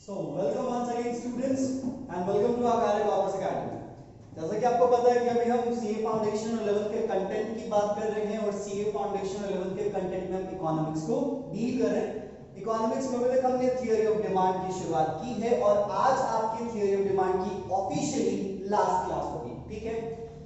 So welcome once again students and welcome to our Kaya Commerce Academy. जैसा कि आपको पता है कि अभी हम सीए फाउंडेशन और 11th के कंटेंट की बात कर रहे हैं और सीए फाउंडेशन और 11th के कंटेंट में हम इकोनॉमिक्स को डील कर रहे हैं। इकोनॉमिक्स में अभी तक हमने थियरी ऑफ डिमांड की शुरुआत की है और आज आपकी थियरी ऑफ डिमांड की ऑफिशियली लास्ट क्लास होगी। ठीक है,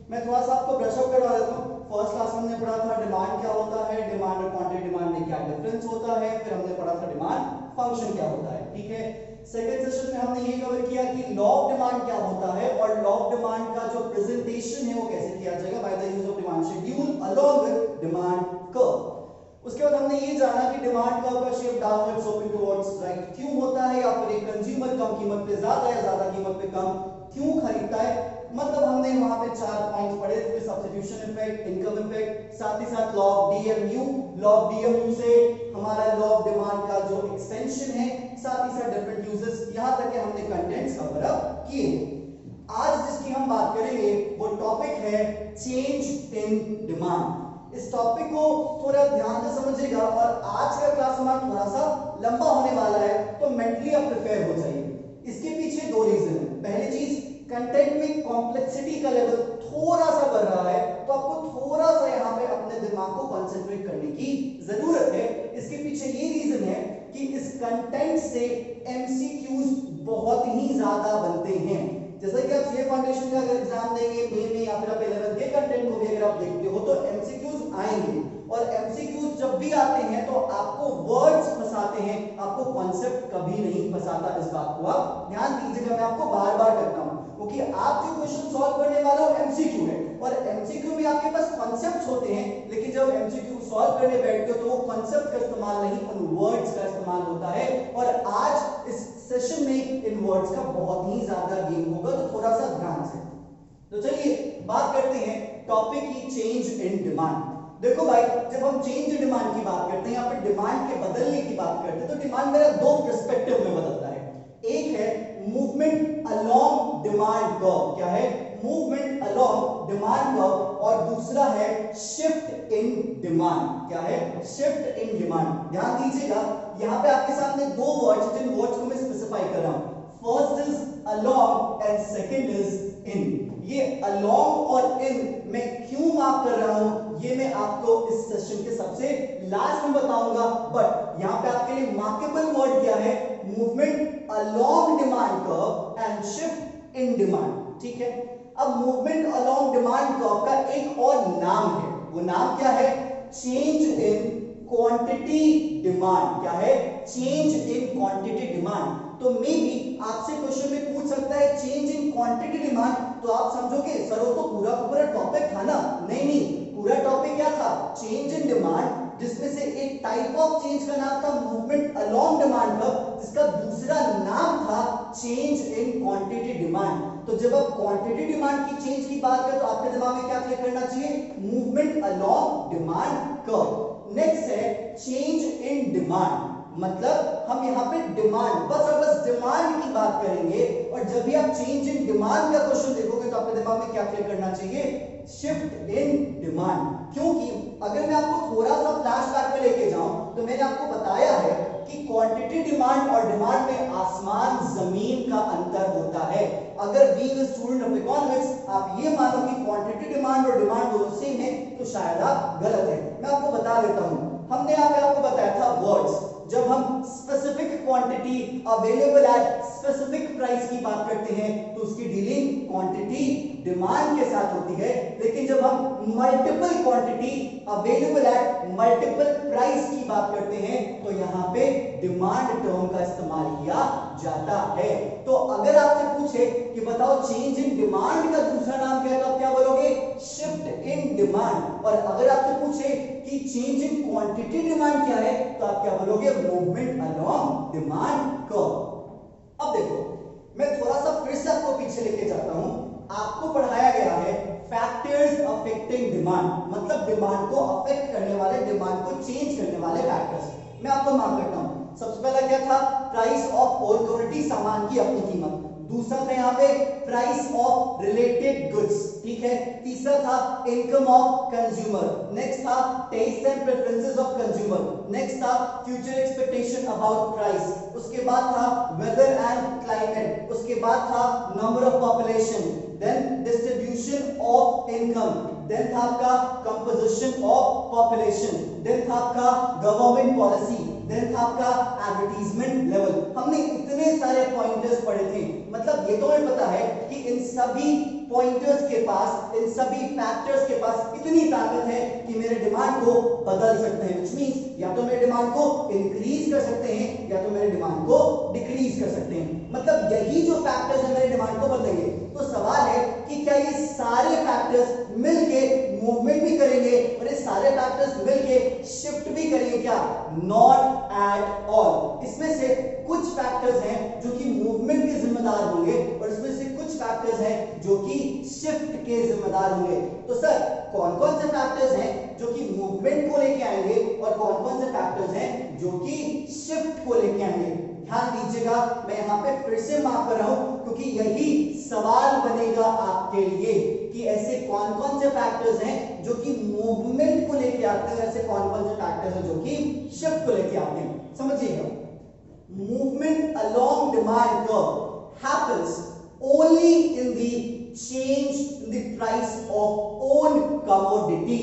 मैं थोड़ा सा आपको ब्रश अप करवा देता हूँ। फर्स्ट क्लास में हमने पढ़ा था डिमांड क्या होता है, डिमांड और क्वांटिटी डिमांड में क्या डिफरेंस होता है, फिर हमने पढ़ा था डिमांड फंक्शन क्या होता है। ठीक है, सेकंड सेशन में हमने ये कवर किया कि लॉ ऑफ डिमांड क्या होता है और लॉ ऑफ डिमांड का जो प्रेजेंटेशन है वो कैसे किया जाएगा by the use of demand schedule along with demand curve. उसके बाद हमने ये जाना कि डिमांड कर्व का shape downward sloping towards right क्यों होता है या फिर एक कंज्यूमर कम कीमत पे ज्यादा या ज्यादा कीमत पे कम क्यों खरीदता है। मतलब हमने वहां पे 4 पॉइंट्स पढ़े थे, सब्स्टिट्यूशन इफेक्ट, इनकम इफेक्ट, साथ ही साथ law of DMU. Law of DMU से हमारा लॉ ऑफ डिमांड का जो एक्सटेंशन है, साथ ही साथ डिफरेंट यूजेस, यहां तक के हमने कंटेंट्स कवर अप किए। आज जिसकी हम बात करेंगे वो टॉपिक है चेंज इन डिमांड। इस टॉपिक को थोड़ा ध्यान से समझिएगा और आज का क्लास हमारा थोड़ा सा लंबा होने वाला है, तो मेंटली आप प्रिपेयर हो जाइए। इसके पीछे दो रीजन है। पहली चीज, कंटेंट में कॉम्प्लेक्सिटी का लेवल थोड़ा सा बढ़ रहा है, तो आपको थोड़ा सा यहाँ पे अपने दिमाग को कंसंट्रेट करने की जरूरत है। इसके पीछे ये रीजन है कि इस कंटेंट से एमसीक्यूज बहुत ही ज्यादा बनते हैं। जैसा कि आप सीए फाउंडेशन का अगर एग्जाम देंगे मई में या फिर आप 11th के कंटेंट को भी अगर आप देखते हो तो एमसीक्यूज आएंगे और एमसीक्यूज जब भी आते हैं तो आपको वर्ड्स फंसाते हैं, आपको कॉन्सेप्ट कभी नहीं फंसाता। इस बात को आप ध्यान दीजिएगा, मैं आपको बार बार कहता हूं क्योंकि आप जो क्वेश्चन सॉल्व करने वाले हो एमसीक्यू है और एमसीक्यू में आपके पास कॉन्सेप्ट्स होते हैं, लेकिन जब एमसीक्यू सॉल्व करने बैठते हो तो वो कॉन्सेप्ट का इस्तेमाल नहीं, उन वर्ड्स का इस्तेमाल होता है। और आज इस सेशन में इन वर्ड्स का बहुत ही ज्यादा गेम होगा, तो थोड़ा सा ध्यान से। तो चलिए बात करते हैं टॉपिक की चेंज इन डिमांड। देखो भाई, जब हम चेंज इन डिमांड की बात करते हैं या फिर डिमांड के बदलने की बात करते हैं तो डिमांड मेरा दो पर्सपेक्टिव में बदलता है। एक है मूवमेंट अलोंग डिमांड कर्व, क्या है मूवमेंट अलोंग डिमांड कर्व, और दूसरा है शिफ्ट इन डिमांड, क्या है शिफ्ट इन डिमांड। ध्यान दीजिएगा, यहां पे आपके सामने दो वर्ड्स, जिन वर्ड्स को मैं स्पेसिफाई कर रहा हूं। First is along and second is in. ये अलोंग और इन मैं क्यों मार्क कर रहा हूं ये मैं आपको इस सेशन के सबसे लास्ट में बताऊंगा, बट यहां पे आपके लिए मार्केबल वर्ड क्या है, movement along demand curve and shift in demand. ठीक है, अब मूवमेंट अलोंग डिमांड कर्व का एक और नाम है, वो नाम क्या है, चेंज इन क्वांटिटी डिमांड। क्या है, चेंज इन क्वांटिटी डिमांड। तो मे बी आपसे क्वेश्चन में पूछ सकता है चेंज इन क्वांटिटी डिमांड, तो आप समझोगे सर वो तो पूरा टॉपिक था ना। नहीं, पूरा टॉपिक क्या था, चेंज इन डिमांड, जिसमें से एक टाइप ऑफ चेंज का नाम था मूवमेंट अलोंग डिमांड कर्व, जिसका दूसरा नाम था चेंज इन क्वांटिटी डिमांड। तो जब आप क्वांटिटी डिमांड की चेंज की बात करें तो आपके दिमाग में क्या क्लिक करना चाहिए, movement along demand curve. Next है चेंज इन डिमांड, मतलब हम यहाँ पे डिमांड, बस डिमांड की बात करेंगे, और जब भी आप चेंज इन डिमांड का क्वेश्चन देखोगे तो आपके दिमाग में क्या क्लिक करना चाहिए, शिफ्ट इन डिमांड। क्योंकि अगर मैं आपको थोड़ा सा फ्लैशबैक में लेके जाऊं तो मैंने आपको बताया है कि क्वांटिटी डिमांड और डिमांड में आसमान जमीन का अंतर होता है। अगर being a student of economics आप ये मानो कि क्वांटिटी डिमांड और डिमांड दोनों सेम है तो शायद आप गलत है। मैं आपको बता देता हूं, हमने यहाँ पे आपको बताया था वर्ड्स, जब हम specific quantity available at specific price की बात करते हैं तो उसकी डीलिंग क्वांटिटी डिमांड के साथ होती है, लेकिन जब हम multiple quantity available at multiple price की बात करते हैं तो यहां पे डिमांड टर्म का इस्तेमाल किया जाता है। तो अगर आपसे पूछे कि बताओ चेंज इन डिमांड का दूसरा नाम क्या है तो आप क्या बोलोगे, शिफ्ट इन डिमांड। और अगर आपसे पूछे कि चेंज इन क्वांटिटी डिमांड क्या है तो आप क्या बोलोगे, मूवमेंट अलोंग डिमांड कर्व। अब देखो, मैं थोड़ा सा फिर से आपको पीछे लेके जाता हूं। आपको पढ़ाया गया है फैक्टर्स अफेक्टिंग डिमांड, मतलब डिमांड को अफेक्ट करने वाले, डिमांड को चेंज करने वाले फैक्टर्स। मैं आपको मार्क करता हूं। सबसे पहला क्या था, प्राइस ऑफ और कमोडिटी, सामान की अपनी कीमत। दूसरा था यहाँ पे प्राइस ऑफ रिलेटेड गुड्स, ठीक है। तीसरा था इनकम ऑफ कंज्यूमर, नेक्स्ट था taste and preferences of consumer, next था फ्यूचर एक्सपेक्टेशन अबाउट प्राइस, उसके बाद था वेदर एंड क्लाइमेट, उसके बाद था number of population, then distribution of income, then था आपका कंपोजिशन ऑफ पॉपुलेशन, देन था आपका गवर्नमेंट पॉलिसी, देन था आपका एडवर्टाइजमेंट लेवल। हमने इतने सारे पॉइंटर्स पढ़े थे, मतलब ये तो हमें पता है कि इन सभी पॉइंटर्स के पास, इन सभी फैक्टर्स के पास इतनी ताकत है कि मेरे डिमांड को बदल सकते हैं, व्हिच मींस या तो मेरे डिमांड को इंक्रीज कर सकते हैं या तो मेरे डिमांड को डिक्रीज कर सकते हैं। मतलब यही जो फैक्टर्स है मेरे डिमांड को बदलेंगे। तो सवाल है कि क्या ये सारे फैक्टर्स मिलके मूवमेंट भी करेंगे और ये सारे फैक्टर्स मिलके शिफ्ट भी करेंगे क्या? Not at all. इसमें से कुछ फैक्टर्स हैं जो कि मूवमेंट के जिम्मेदार होंगे और इसमें से कुछ फैक्टर्स हैं जो कि शिफ्ट के जिम्मेदार होंगे। तो सर कौन कौन से फैक्टर्स हैं जो कि मूवमेंट को लेके आएंगे और कौन कौन से फैक्टर्स हैं जो कि शिफ्ट को लेके आएंगे? ध्यान दीजिएगा, मैं यहाँ पे फिर से माफ कर रहा हूं क्योंकि यही सवाल बनेगा आपके लिए कि ऐसे कौन कौन से फैक्टर्स हैं जो कि मूवमेंट को लेके आते हैं, ऐसे कौन कौन से फैक्टर्स हैं जो कि शिफ्ट को लेके आते हैं। समझिएगा, movement along demand curve happens only in the change in the price of own commodity।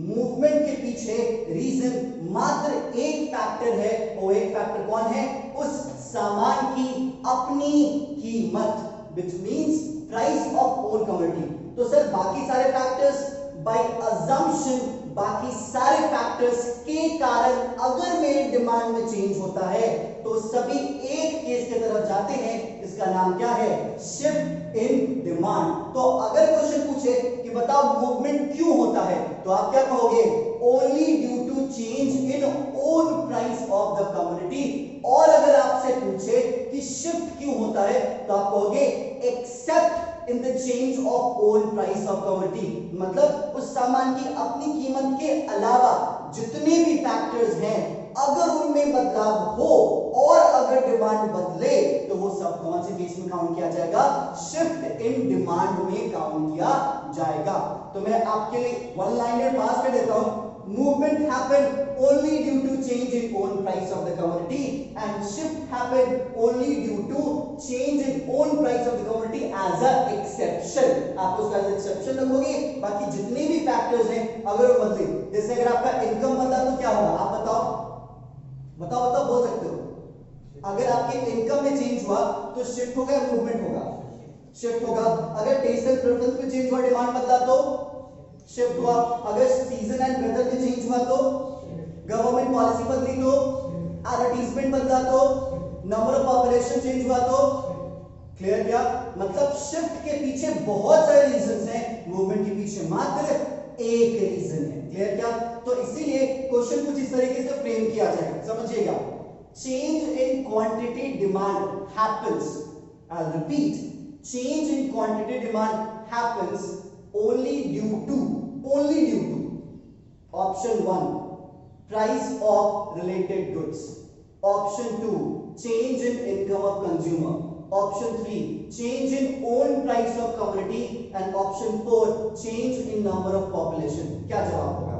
Movement के पीछे रीजन मात्र एक फैक्टर है, वो एक फैक्टर कौन है? उस सामान की अपनी कीमत, which means price of own commodity। तो सर बाकी सारे फैक्टर्स by assumption, बाकी सारे फैक्टर्स के कारण अगर मेरे डिमांड में चेंज होता है तो सभी एक केस की तरफ जाते हैं, इसका नाम क्या है? Shift in demand. तो अगर क्वेश्चन पूछे कि बताओ मूवमेंट क्यों होता है तो आप क्या कहोगे? Only due to change in own price of the commodity. और अगर आपसे पूछे कि शिफ्ट क्यों होता है तो आप कहोगे accept in the change of own price of commodity। मतलब उस सामान की अपनी कीमत के अलावा जितने भी फैक्टर्स हैं अगर उनमें बदलाव हो और अगर डिमांड बदले तो वो सब कौन से केस में काउंट किया जाएगा? शिफ्ट इन डिमांड में काउंट किया जाएगा। तो मैं आपके लिए वन लाइनर पास कर देता हूं। Movement happen only due to change in own price of the commodity and shift happen only due to change in own price of the commodity as a exception। आप उसका as exception रखोगे, बाकी जितने भी factors हैं अगर वो बदले, जैसे अगर आपका इनकम बदला तो क्या होगा? आप बताओ बोल सकते हो। अगर आपके इनकम में चेंज हुआ तो शिफ्ट होगा या मूवमेंट होगा? शिफ्ट होगा। अगर टेस्ट एंड प्रेफरेंस में चेंज हुआ, डिमांड बदला तो शिफ्ट हुआ। अगर सीजन एंड वेदर में चेंज हुआ तो, गवर्नमेंट पॉलिसी बदली तो, एडवर्टाइजमेंट बदला तो, नंबर ऑफ पॉपुलेशन चेंज हुआ तो, क्लियर क्या? मतलब शिफ्ट के पीछे बहुत सारे रीजंस हैं, मूवमेंट के पीछे मात्र एक रीजन है। क्लियर क्या? तो इसीलिए क्वेश्चन कुछ इस तरीके से फ्रेम किया जाएगा, समझिएगा। Change in quantity demand happens, I will repeat, change in quantity demand happens only due to option 1 price of related goods, option 2 change in income of consumer, option 3 change in own price of commodity and option 4 change in number of population। क्या जवाब होगा?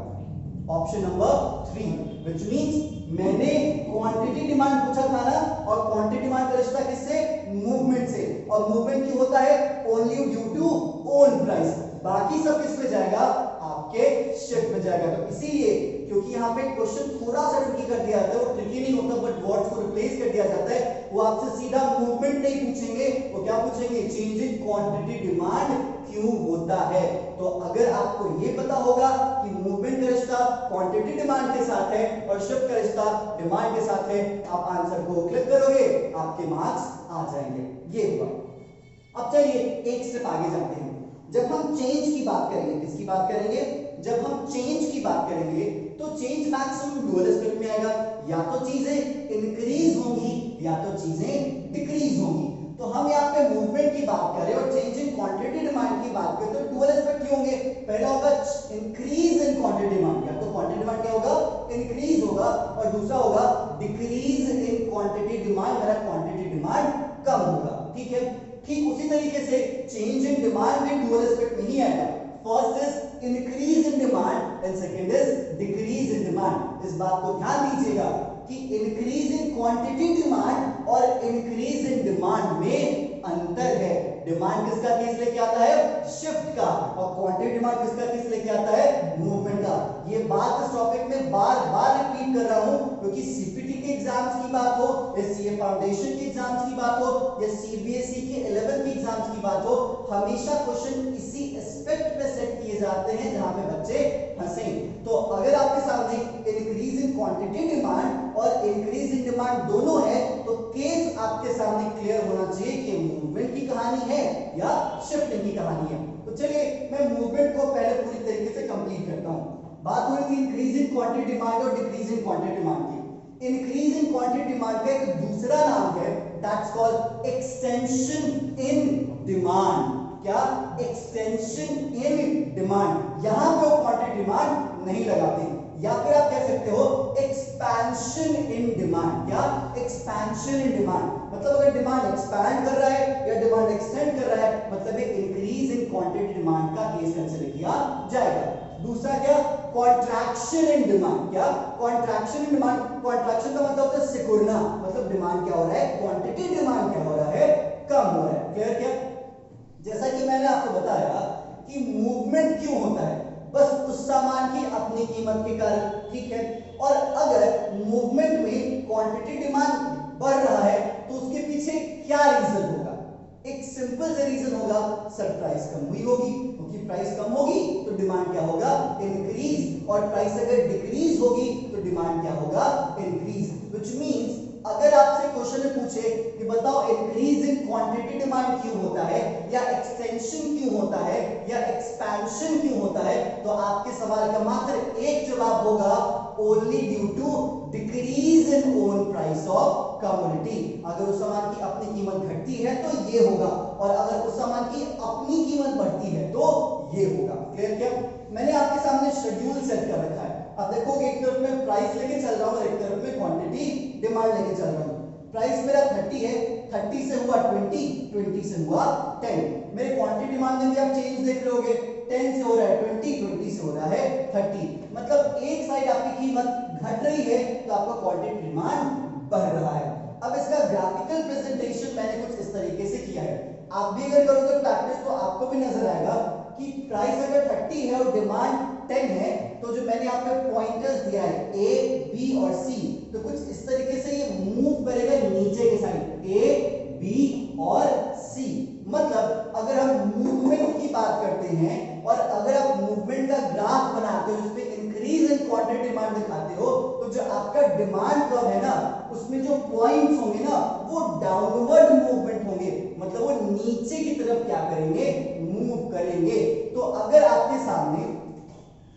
Option number 3, which means मैंने quantity demand पूछा था ना, और quantity demand का रिश्ता किससे? मूवमेंट से। और मूवमेंट क्यों होता है? Only due to own price. बाकी सब किस में जाएगा? आपके शिफ्ट में जाएगा। तो इसीलिए क्योंकि यहाँ पे क्वेश्चन थोड़ा सा ट्रिकी कर दिया जाता है, वो ट्रिकी नहीं होता बट वर्ड्स को रिप्लेस कर दिया जाता है। वो आपसे सीधा मूवमेंट नहीं पूछेंगे, वो क्या पूछेंगे? चेंज इन क्वांटिटी डिमांड क्यों होता है। तो अगर आपको ये पता होगा कि मूवमेंट का रिश्ता क्वांटिटी डिमांड के साथ है और शिफ्ट का रिश्ता डिमांड के साथ है, आप आंसर को क्लिक करोगे, आपके मार्क्स आ जाएंगे। ये हुआ। अब चलिए एक स्टेप आगे जाते हैं। जब हम चेंज की बात करेंगे, किसकी बात करेंगे? जब हम चेंज की बात करेंगे तो चेंज मैक्सिमम डुअल एस्पेक्ट में आएगा, या तो चीजें इंक्रीज होंगी या तो चीजें डिक्रीज होंगी। तो हम यहाँ पे मूवमेंट की बात करें और चेंज इन क्वांटिटी डिमांड की बात करें तो डुअल एस्पेक्ट क्यों होंगे? पहला होगा इंक्रीज इन क्वांटिटी डिमांड, या तो क्वांटिटी डिमांड क्या होगा? इंक्रीज होगा, और दूसरा होगा डिक्रीज इन क्वांटिटी डिमांड, मेरा क्वांटिटी डिमांड कम होगा। ठीक है, ठीक उसी तरीके से चेंज इन डिमांड भी डुअल एस्पेक्ट में ही आएगा। First is increase in demand and second is decrease in demand. इस बात को ध्यान दीजिएगा कि इंक्रीज इन क्वांटिटी डिमांड और इंक्रीज इन डिमांड में अंतर है। डिमांड किसका केस लेके आता है? शिफ्ट का, और क्वांटिटी डिमांड किसका केस लेके आता है? मूवमेंट का। ये बात इस टॉपिक में बार बार रिपीट कर रहा हूं क्योंकि सीपीटी के एग्जाम्स की बात हो या सीए फाउंडेशन के एग्जाम्स की बात हो या सीबीएसई के 11th के एग्जाम्स की बात हो, हमेशा क्वेश्चन इसी एस्पेक्ट पे सेट किए जाते हैं जहां पे बच्चे फंसे। तो अगर आपके सामने इंक्रीज इन क्वांटिटी डिमांड और इंक्रीज इन डिमांड दोनों है तो केस आपके सामने क्लियर होना चाहिए कि मूवमेंट की कहानी है या शिफ्टिंग की कहानी है। तो चलिए मैं मूवमेंट को पहले पूरी तरीके से कंप्लीट करता हूं। बात हो रही थी इंक्रीज इन क्वांटिटी डिमांड और डिक्रीज इन क्वांटिटी डिमांड की। इंक्रीज इन क्वांटिटी डिमांड का एक दूसरा नाम है, that's called extension in demand. क्या? Extension in demand. यहां पे क्वांटिटी डिमांड नहीं लगाते, या फिर आप कह सकते हो एक्सपेंशन इन डिमांड। क्या? एक्सपेंशन इन डिमांड मतलब अगर डिमांड एक्सपैंड कर रहा है या डिमांड एक्सटेंड कर रहा है मतलब इंक्रीज इन क्वांटिटी डिमांड का केस कंसीडर किया जाएगा। दूसरा क्या? Contraction in demand. क्या? Contraction in demand. कॉन्ट्रैक्शन का मतलब होता है सिकुड़ना, मतलब डिमांड क्या हो रहा है? क्वांटिटी डिमांड क्या हो रहा है? कम हो रहा है। क्लियर? क्या? जैसा कि मैंने आपको बताया कि मूवमेंट क्यों होता है? बस उस सामान की अपनी कीमत के कारण, ठीक है। और अगर मूवमेंट में क्वांटिटी डिमांड बढ़ रहा है तो उसके पीछे क्या रीजन होगा? एक सिंपल सा रीजन होगा, सर प्राइस कम हुई होगी, क्योंकि प्राइस कम होगी तो डिमांड क्या होगा? इंक्रीज। और प्राइस अगर डिक्रीज होगी तो डिमांड क्या होगा? इंक्रीज। व्हिच मींस अगर आपसे क्वेश्चन में पूछे कि बताओ इंक्रीज इन क्वांटिटी डिमांड क्यों होता है या एक्सटेंशन क्यों होता है या एक्सपेंशन क्यों होता है, तो आपके सवाल का मात्र एक जवाब होगा, only due to decrease in own price of commodity. अगर उस सामान की अपनी कीमत घटती है तो ये होगा, और अगर उस सामान की अपनी कीमत बढ़ती है तो ये होगा। क्लियर? क्या? मैंने आपके सामने शेड्यूल सेट कर रखा है। अब देखोगे एक तरफ में प्राइस लेके चल रहा हूं और एक तरफ में क्वांटिटी डिमांड लेके चल रहा हूं। प्राइस मेरा 30 है, 30 से हुआ 20, 20 से हुआ 10। मेरे क्वांटिटी डिमांड में भी आप चेंज देख लोगे, 10 से हो रहा है 20, 20 से हो रहा है 30। मतलब एक साइड आपकी कीमत घट रही है तो आपका क्वांटिटी डिमांड बढ़ रहा है। अब इसका ग्राफिकल प्रेजेंटेशन मैंने कुछ इस तरीके से किया है। आप भी अगर करोगे प्रैक्टिस तो आपको भी नजर आएगा कि प्राइस अगर 30 है और डिमांड 10 है तो जो मैंने यहाँ पे पॉइंटर्स दिया है ए, बी और सी, तो कुछ इस तरीके से ये मूव करेगा नीचे के साइड, ए, बी और सी। मतलब अगर हम मूवमेंट की बात करते हैं और अगर आप मूवमेंट का ग्राफ बनाते हो जिसमें इंक्रीज इन क्वांटिटी डिमांड दिखाते हो, तो जो आपका डिमांड कर्व है ना उसमें जो पॉइंट्स होंगे ना वो डाउनवर्ड मूवमेंट होंगे, मतलब वो नीचे की तरफ क्या करेंगे? मूव करेंगे। तो अगर आपके सामने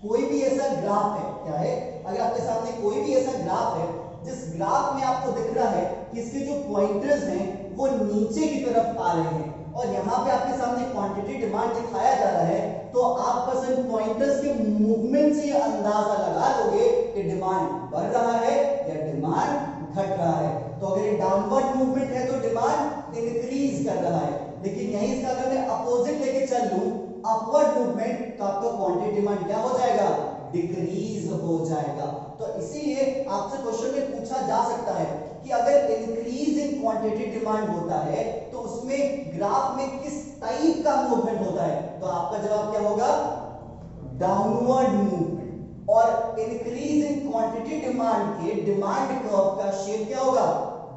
कोई भी ऐसा ग्राफ है, क्या है? अगर आपके सामने कोई भी ऐसा ग्राफ है जिस ग्राफ में आपको दिख रहा है कि इसके जो पॉइंटर्स हैं वो नीचे की तरफ आ रहे हैं और यहाँ पे आपके सामने क्वांटिटी डिमांड दिखाया जा रहा है, तो आप बस इन पॉइंटर्स के मूवमेंट से ये अंदाजा लगा लोगे कि डिमांड बढ़ रहा है या डिमांड घट रहा है। तो अगर ये डाउनवर्ड मूवमेंट है तो डिमांड इंक्रीज कर रहा है, लेकिन यहीं इसका अगर मैं अपोजिट लेके चल लूं अपवर्ड मूवमेंट, तो आपका क्वांटिटी डिमांड क्या हो जाएगा? डिक्रीज हो जाएगा। तो इसीलिए आपसे क्वेश्चन में पूछा जा सकता है कि अगर इंक्रीज इन क्वांटिटी डिमांड होता है तो उसमें ग्राफ में किस टाइप का मूवमेंट होता है, तो आपका जवाब क्या होगा? Downward movement. और इंक्रीज इन क्वांटिटी डिमांड के डिमांड कर्व का शेप क्या होगा?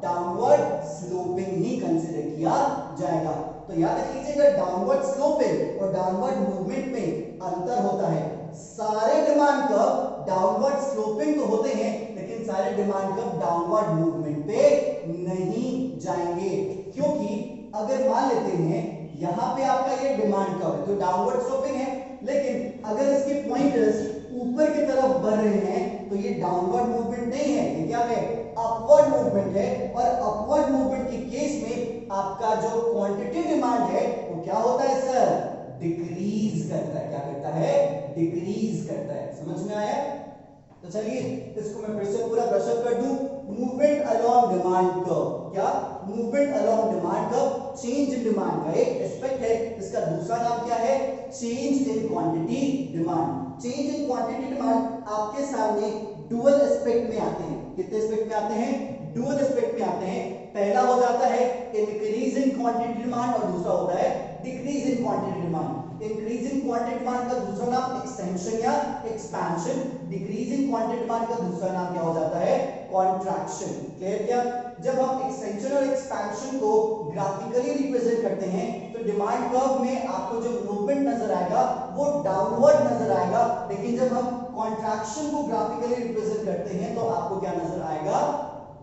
डाउनवर्ड स्लोपिंग ही कंसीडर किया जाएगा। तो याद रख लीजिएगा डाउनवर्ड स्लोपिंग और डाउनवर्ड मूवमेंट में अंतर होता है। सारे डिमांड कर्व डाउनवर्ड स्लोपिंग तो होते हैं लेकिन सारे डिमांड कर्व डाउनवर्ड मूवमेंट पे नहीं जाएंगे, क्योंकि अगर मान लेते हैं यहां पे आपका ये डिमांड कर्व है तो डाउनवर्ड स्लोपिंग है, लेकिन अगर इसके पॉइंटर्स ऊपर की तरफ बढ़ रहे हैं तो ये डाउनवर्ड मूवमेंट नहीं है, ये क्या है? अपवर्ड मूवमेंट है। और अपवर्ड मूवमेंट के केस में आपका जो क्वांटिटी डिमांड है वो क्या होता है सर? डिक्रीज करता है। क्या करता है? डिक्रीज करता है। समझ में आया? तो चलिए इसको मैं फिर से पूरा ब्रशअप कर दूं। Movement along demand curve. क्या? Movement along demand curve change in demand का एक एस्पेक्ट है। इसका दूसरा नाम क्या है? Change in quantity demand. Change in quantity demand आपके सामने डुअल एस्पेक्ट में आते हैं। कितने एस्पेक्ट में आते हैं? डुअल एस्पेक्ट में आते हैं। पहला हो जाता है इंक्रीज इन क्वांटिटी डिमांड और दूसरा होता है decrease in quantity demand. Increase in quantity demand का दूसरा नाम एक्सटेंशन या expansion, decrease in quantity demand का दूसरा नाम क्या हो जाता है? कॉन्ट्रैक्शन। क्लियर क्या? जब हम एक्सटेंशन और एक्सपेंशन को ग्राफिकली रिप्रेजेंट करते हैं तो डिमांड कर्व में आपको जो मूवमेंट नजर आएगा वो डाउनवर्ड नजर आएगा, लेकिन जब हम कॉन्ट्रैक्शन को ग्राफिकली रिप्रेजेंट करते हैं तो आपको क्या नजर आएगा?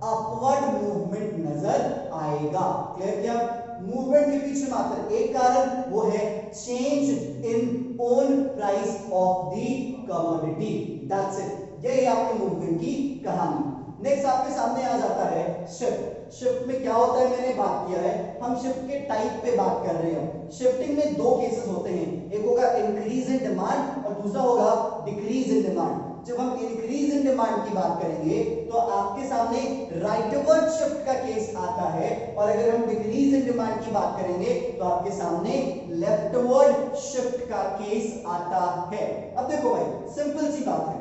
अपवर्ड मूवमेंट नजर आएगा। क्लियर क्या? मूवमेंट के पीछे मात्र एक कारण, वो है change in own price of the commodity. That's it. यही आपके मूवमेंट की कहानी। नेक्स्ट आपके सामने आ जाता है शिफ्ट। शिफ्ट में क्या होता है मैंने बात किया है, हम शिफ्ट के टाइप पे बात कर रहे हैं। शिफ्टिंग में दो केसेस होते हैं, एक होगा इंक्रीज इन डिमांड और दूसरा होगा डिक्रीज इन डिमांड। जब हम इंक्रीज इन डिमांड की बात करेंगे तो आपके सामने राइटवर्ड शिफ्ट का केस आता है, और अगर हम डिक्रीज इन डिमांड की बात करेंगे तो आपके सामने लेफ्टवर्ड शिफ्ट का केस आता है। अब देखो भाई, सिंपल सी बात है,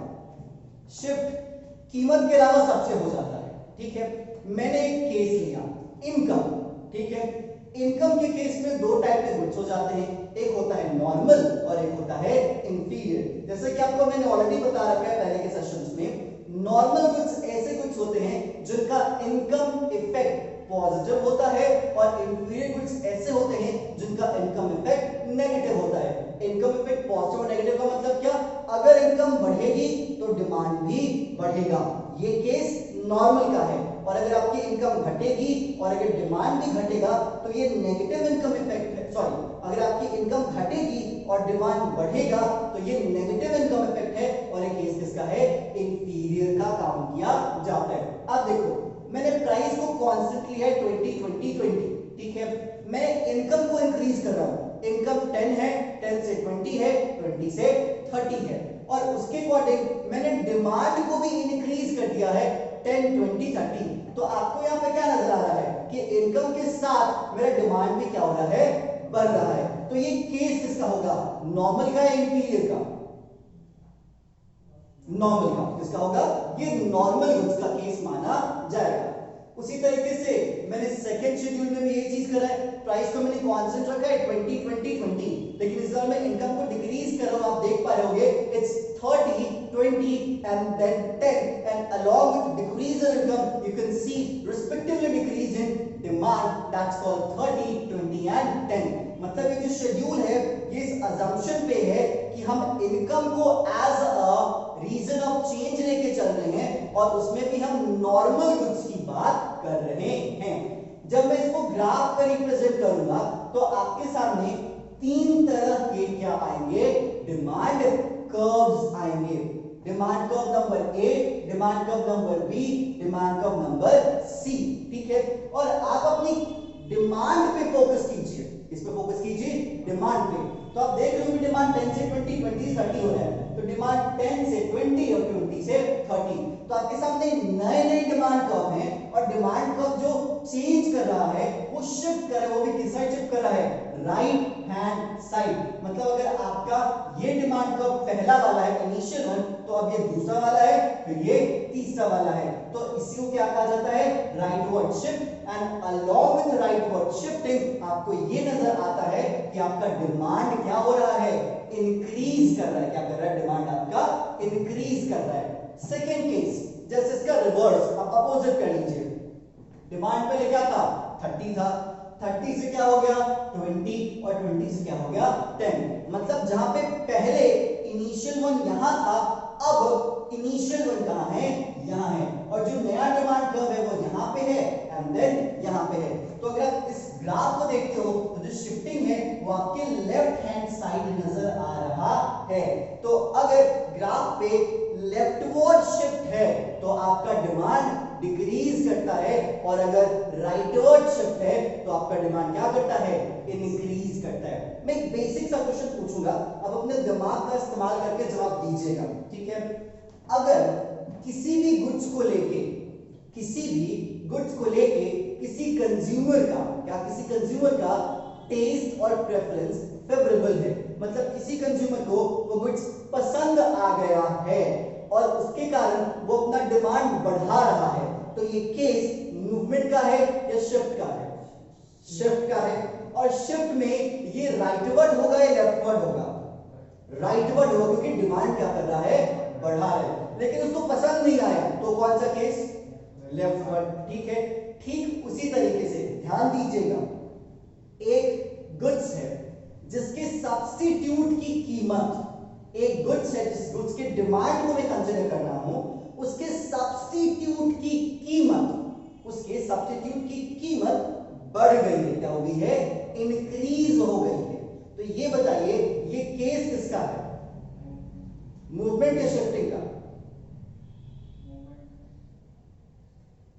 शिफ्ट कीमत के अलावा सबसे हो जाता है। ठीक है, मैंने एक केस लिया इनकम। ठीक है, इनकम के केस में दो टाइप के गुड्स हो जाते हैं, एक होता है नॉर्मल और एक होता है इंफीरियर। जैसे कि आपको मैंने ऑलरेडी बता रखा है पहले के सेशंस में, नॉर्मल गुड्स ऐसे गुड्स होते हैं जिनका इनकम इफेक्ट पॉजिटिव होता है, और इंफीरियर गुड्स ऐसे होते हैं जिनका इनकम इफेक्ट नेगेटिव होता है। इनकम इफेक्ट पॉजिटिव और नेगेटिव का मतलब क्या? अगर इनकम बढ़ेगी तो डिमांड भी बढ़ेगा, ये केस नॉर्मल का है। और अगर आपकी इनकम घटेगी और अगर डिमांड भी घटेगा तो ये नेगेटिव इनकम इफेक्ट है। सॉरी, अगर आपकी इनकम घटेगी और डिमांड बढ़ेगा तो ये नेगेटिव इनकम इफेक्ट है, और ये केस किसका है? इंफीरियर का काम किया जाता है। अब देखो, मैंने प्राइस को कांस्टेंट लिया है 20-20-20। ठीक है, मैं इनकम को इंक्रीज कर रहा हूं। इनकम 10 है, 10 से 20 है, 20 से 30 है, और उसके अकॉर्डिंग मैंने डिमांड को भी इंक्रीज कर दिया है 10, 20, 30। तो आपको यहां पे क्या नजर आ रहा है कि इनकम के साथ मेरा डिमांड भी क्या हो रहा है? बढ़ रहा है। तो ये केस किसका होगा? नॉर्मल का या इंफीरियर का? नॉर्मल का। किसका होगा? ये नॉर्मल गुड्स का केस माना जाएगा। उसी तरीके से मैंने सेकंड शेड्यूल में भी यही चीज करा है, प्राइस को मैंने कांस्टेंट रखा है 20-20-20, लेकिन इस बार मैं इनकम को डिक्रीज कर रहा हूं। आप देख पा रहे होंगे it's 30, 20 and then 10, and along with decrease in income you can see respectively decrease in demand, that's called 30, 20 and 10। मतलब ये जो शेड्यूल है ये इस अजम्पशन पे है कि हम इनकम को as a reason of change लेके चल रहे हैं, और उसमें भी हम नॉर्मल गुड्स की बात कर रहे हैं। जब मैं इसको ग्राफ पर रिप्रेजेंट करूंगा तो आपके सामने तीन तरह के क्या आएंगे? डिमांड कर्व्स आएंगे। Demand curve number A, demand curve number B, demand curve number C. ठीक है, और आप अपनी डिमांड पे फोकस कीजिए। किस पे फोकस कीजिए? डिमांड पे। तो आप देख रहे हो डिमांड 10 से 20, 20 से 30 हो रहा है, तो डिमांड 10 से 20 और 20 से 30। तो आपके सामने नए नए डिमांड कर्व हैं, और डिमांड कर्व जो चेंज कर रहा है वो शिफ्ट कर रहा है, वो भी किस साइड शिफ्ट कर रहा है? Right hand side. मतलब अगर आपका ये डिमांड कर्व पहला वाला है इनिशियल वन, तो अब ये दूसरा वाला है, फिर ये तीसरा वाला है, तो इसी को क्या कहा जाता है? Rightward shift. And along with rightward shifting आपको ये नजर आता है कि आपका डिमांड क्या हो रहा है? इंक्रीज कर रहा है। क्या कर रहा है? डिमांड आपका इंक्रीज कर रहा है। सेकेंड केस, जैसे इसका रिवर्स आप अपोजिट कर लीजिए। डिमांड पहले क्या था? 30 था, 30 से क्या हो गया? 20, और 20 से क्या हो गया? 10। मतलब जहां पे पहले इनिशियल वन यहां था, अब इनिशियल वन कहां है? यहां है, और जो नया डिमांड कर्व है वो यहां पे है एंड देन यहां पे है। तो अगर आप इस ग्राफ को देखते हो तो जो शिफ्टिंग है वो आपके लेफ्ट हैंड साइड नजर आ रहा है। तो अगर ग्राफ पे लेफ्टवर्ड शिफ्ट है तो आपका डिमांड डिक्रीज करता है, और अगर राइटवर्ड शिफ्ट है तो आपका डिमांड क्या करता है? इंक्रीज करता है। मैं एक बेसिक सा क्वेश्चन पूछूंगा, अब अपने दिमाग का इस्तेमाल करके जवाब दीजिएगा। ठीक है, अगर किसी भी गुड्स को लेके किसी कंज्यूमर का, क्या किसी कंज्यूमर का टेस्ट और प्रेफरेंस फेवरेबल है, मतलब किसी कंज्यूमर को वो गुड्स पसंद आ गया है और उसके कारण वो अपना डिमांड बढ़ा रहा है, तो ये केस मूवमेंट का है या शिफ्ट का है? शिफ्ट का है। और शिफ्ट में ये राइटवर्ड होगा या लेफ्टवर्ड होगा? राइटवर्ड होगा, क्योंकि डिमांड क्या कर रहा है? बढ़ा रहा है। लेकिन उसको पसंद नहीं आया तो कौन सा केस? लेफ्टवर्ड। ठीक है। ठीक उसी तरीके से ध्यान दीजिएगा, एक गुड्स है जिसके सब्स्टिट्यूट की कीमत, एक गुड्स है जिस गुड्स के डिमांड को मैं कंसीडर कर रहा हूं, उसके सब्स्टिट्यूट की कीमत, उसके सब्स्टिट्यूट की कीमत बढ़ गई है। क्या हो गई है? इंक्रीज हो गई है। तो ये बताइए ये केस किसका है? मूवमेंट या शिफ्टिंग का?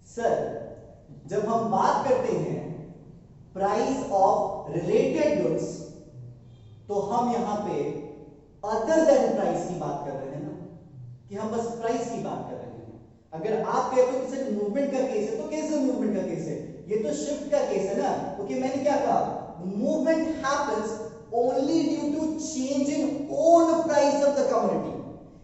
सर जब हम बात करते हैं प्राइस ऑफ रिलेटेड गुड्स तो हम यहां पे अदर देन प्राइस की बात कर रहे हैं ना, कि हम बस प्राइस की बात कर रहे हैं। अगर आप कहते हो कि सर मूवमेंट का केस है तो कैसे मूवमेंट का केस है? ये तो शिफ्ट का केस है ना, क्योंकि मैंने क्या कहा, movement happens only due to change in own price of the commodity.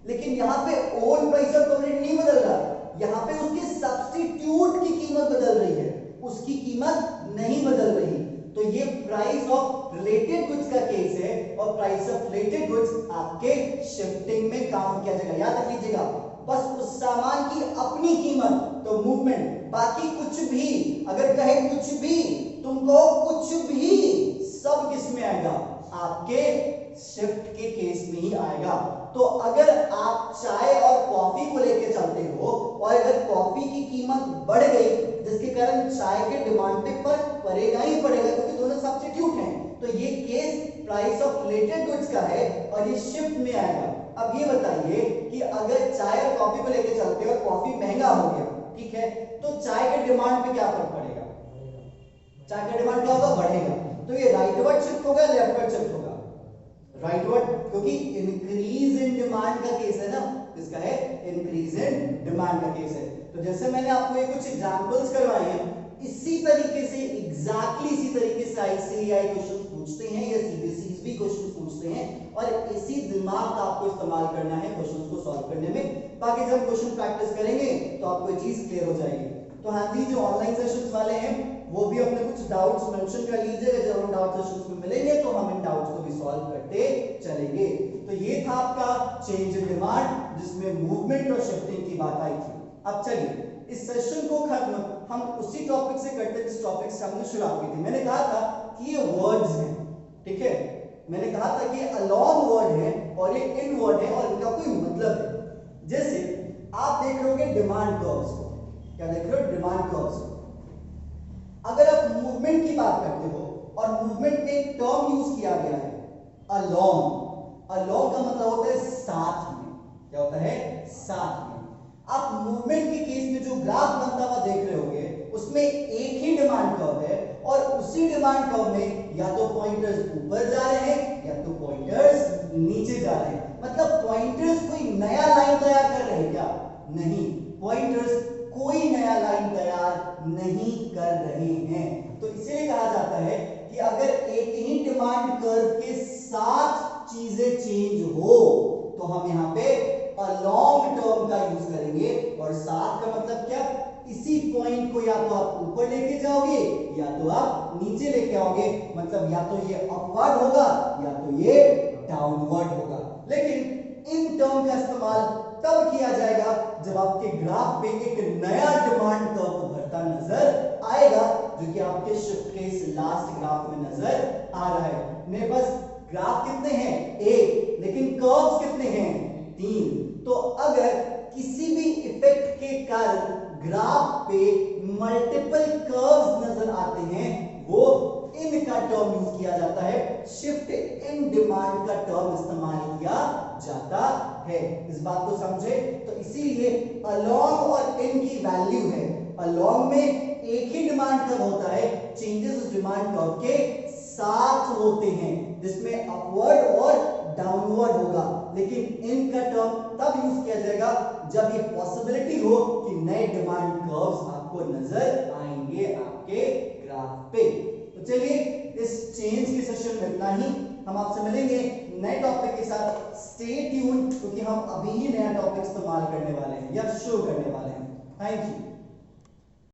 लेकिन यहां पे ओन प्राइस ऑफ कमोडिटी नहीं बदल रहा, यहां पे उसके सब्स्टिट्यूट की कीमत बदल रही है, उसकी कीमत नहीं बदल रही। तो ये प्राइस ऑफ रिलेटेड गुड्स का केस है और प्राइस ऑफ रिलेटेड गुड्स आपके शिफ्टिंग में काम किया जाएगा। याद रख लीजिएगा, बस उस सामान की अपनी कीमत तो मूवमेंट, बाकी कुछ भी, अगर कहे कुछ भी, तुमको कुछ भी, सब किस में आएगा? आपके शिफ्ट के केस में ही आएगा। तो अगर आप चाय और कॉफी को लेकर चलते हो और अगर कॉफी की कीमत बढ़ गई जिसके कारण चाय के डिमांड पे फर्क पड़ेगा ही पड़ेगा, क्योंकि दोनों सब्स्टिट्यूट हैं, तो ये case price of related goods का है और ये शिफ्ट में आएगा। अब ये बताइए कि अगर चाय और कॉफी को लेकर चलते हो और कॉफी महंगा हो गया, ठीक है, तो चाय के डिमांड पे क्या फर्क पड़ेगा? चाय का डिमांड क्या होगा? बढ़ेगा। तो ये राइटवर्ड शिफ्ट होगा, लेफ्टवर्ड शिफ्ट होगा? राइटवर्ड, क्योंकि इंक्रीज इन डिमांड का केस है ना, इसका है इंक्रीज इन डिमांड का केस है। तो जैसे मैंने आपको ये कुछ एग्जांपल्स करवाए हैं, इसी तरीके से एग्जैक्टली इसी तरीके से आईसीएआई क्वेश्चन पूछते हैं या सीबीएसई भी क्वेश्चन पूछते हैं और इसी दिमाग का आपको इस्तेमाल करना है क्वेश्चंस को सॉल्व करने में। बाकी जब क्वेश्चन प्रैक्टिस करेंगे तो आपको ये चीज क्लियर हो जाएगी। तो हाँ जी, जो ऑनलाइन सेशंस वाले हैं वो भी अपने कुछ डाउट्स मेंशन कर लीजिएगा, जब हम डाउट सेशंस में मिलेंगे तो हम इन डाउट्स को भी सॉल्व करते चलेंगे। तो ये था आपका चेंज इन डिमांड जिसमें मूवमेंट और शिफ्टिंग की बात आई थी। अब चलिए इस सेशन को खत्म हम उसी टॉपिक से करते जिस टॉपिक से हमने शुरुआत की थी। मैंने कहा था कि ये वर्ड्स हैं, ठीक है, मैंने कहा था कि अलोंग वर्ड है और ये इन वर्ड है और इनका कोई मतलब है। जैसे आप देख रहे होगे डिमांड कर्व्स को, क्या देख रहे हो? डिमांड कर्व्स को। अगर आप मूवमेंट की बात करते हो और मूवमेंट में एक टर्म यूज किया गया है अलोंग, अलोंग का मतलब होता है साथ में। क्या होता है? साथ में। आप मूवमेंट के केस में जो ग्राफ बनता हुआ देख रहे होगे उसमें एक ही डिमांड कर्व है और उसी डिमांड कर्व में या तो पॉइंटर्स ऊपर जा रहे हैं या तो पॉइंटर्स नीचे जा रहे हैं। मतलब पॉइंटर्स कोई नया लाइन तैयार कर रहे हैं क्या? नहीं, पॉइंटर्स कोई नया लाइन तैयार नहीं कर रहे हैं। तो इसीलिए कहा जाता है कि अगर एक ही डिमांड कर्व के साथ चीजें चेंज हो तो हम यहां पे अलोंग टर्म का यूज करेंगे। और साथ का मतलब क्या? इसी पॉइंट को या तो आप ऊपर लेके जाओगे या तो आप नीचे लेके आओगे, मतलब या तो ये अपवर्ड होगा या तो ये डाउनवर्ड होगा। लेकिन इन टर्म का इस्तेमाल तब किया जाएगा जब आपके ग्राफ पे एक नया डिमांड कर्व उभरता नजर आएगा, जो कि आपके शिफ्ट के इस लास्ट ग्राफ में नजर आ रहा है। मेरे पास ग्राफ कितने हैं? एक, लेकिन कर्व्स कितने हैं? 3। तो अगर किसी भी इफेक्ट के कारण ग्राफ पे मल्टीपल कर्व्स नजर आते हैं वो इनका टर्म यूज किया जाता है, शिफ्ट इन डिमांड का टर्म इस्तेमाल किया जाता है। इस बात को समझे? तो इसीलिए अलोंग और इन की वैल्यू है, अलोंग में एक ही डिमांड कर्व होता है, चेंजेस उस डिमांड कर्व के साथ होते हैं जिसमें अपवर्ड और डाउनवर्ड होगा। लेकिन इन का टर्म तब यूज किया जाएगा जब ये पॉसिबिलिटी हो कि नए डिमांड कर्व्स आपको आपको नजर आएंगे आपके ग्राफ पे। तो चलिए इस चेंज के सेशन में इतना ही, हम आपसे मिलेंगे नए टॉपिक के साथ। स्टे ट्यून, क्योंकि हम अभी ही नया टॉपिक इस्तेमाल करने वाले हैं या शुरू करने वाले हैं। Thank you.